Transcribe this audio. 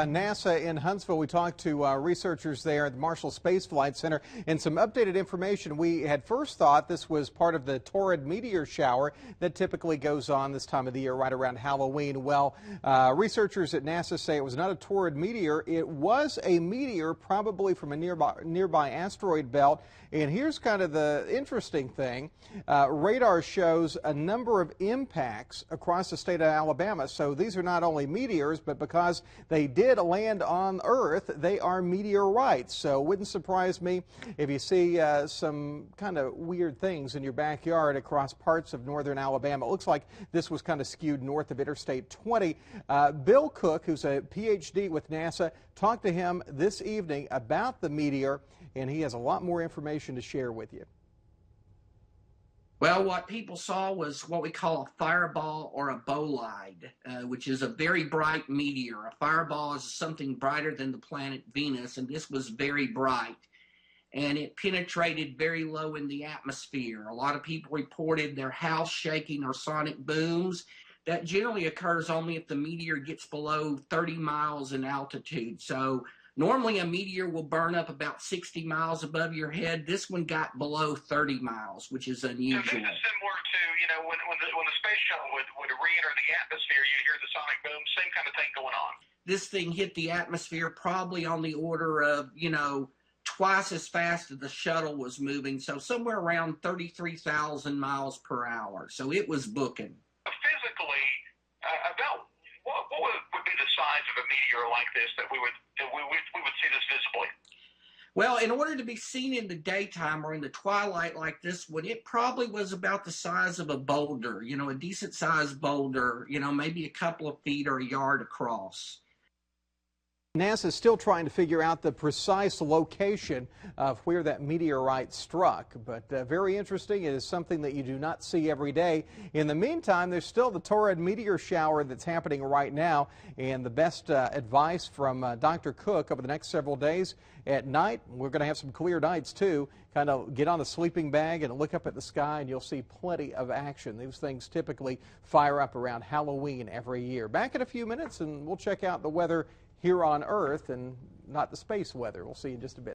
NASA in Huntsville, we talked to researchers there at the Marshall Space Flight Center, and some updated information. We had first thought this was part of the torrid meteor shower that typically goes on this time of the year, right around Halloween. Well, researchers at NASA say it was not a torrid meteor. It was a meteor, probably from a nearby asteroid belt. And here's kind of the interesting thing. Radar shows a number of impacts across the state of Alabama. So these are not only meteors, but because they did land on Earth, they are meteorites. So it wouldn't surprise me if you see some kind of weird things in your backyard across parts of northern Alabama. It looks like this was kind of skewed north of Interstate 20. Bill Cook, who's a PhD with NASA, talked to him this evening about the meteor, and he has a lot more information to share with you. Well, what people saw was what we call a fireball or a bolide, which is a very bright meteor. A fireball is something brighter than the planet Venus, and this was very bright. And it penetrated very low in the atmosphere. A lot of people reported their house shaking or sonic booms. That generally occurs only if the meteor gets below 30 miles in altitude. So normally a meteor will burn up about 60 miles above your head. This one got below 30 miles, which is unusual. So this is similar to, when the space shuttle would re-enter the atmosphere, you hear the sonic boom, same kind of thing going on. This thing hit the atmosphere probably on the order of, twice as fast as the shuttle was moving. So somewhere around 33,000 miles per hour. So it was booking. Physically, about what would be the size of a meteor like this that we would see this visibly? Well, in order to be seen in the daytime or in the twilight like this one, it probably was about the size of a boulder, a decent sized boulder, maybe a couple of feet or a yard across. NASA is still trying to figure out the precise location of where that meteorite struck, but very interesting. It is something that you do not see every day. In the meantime, there's still the torrid meteor shower that's happening right now, and the best advice from Dr. Cook over the next several days: at night, we're going to have some clear nights too. Kind of get on the sleeping bag and look up at the sky, and you'll see plenty of action. These things typically fire up around Halloween every year. Back in a few minutes, and we'll check out the weather here on Earth and not the space weather. We'll see in just a bit.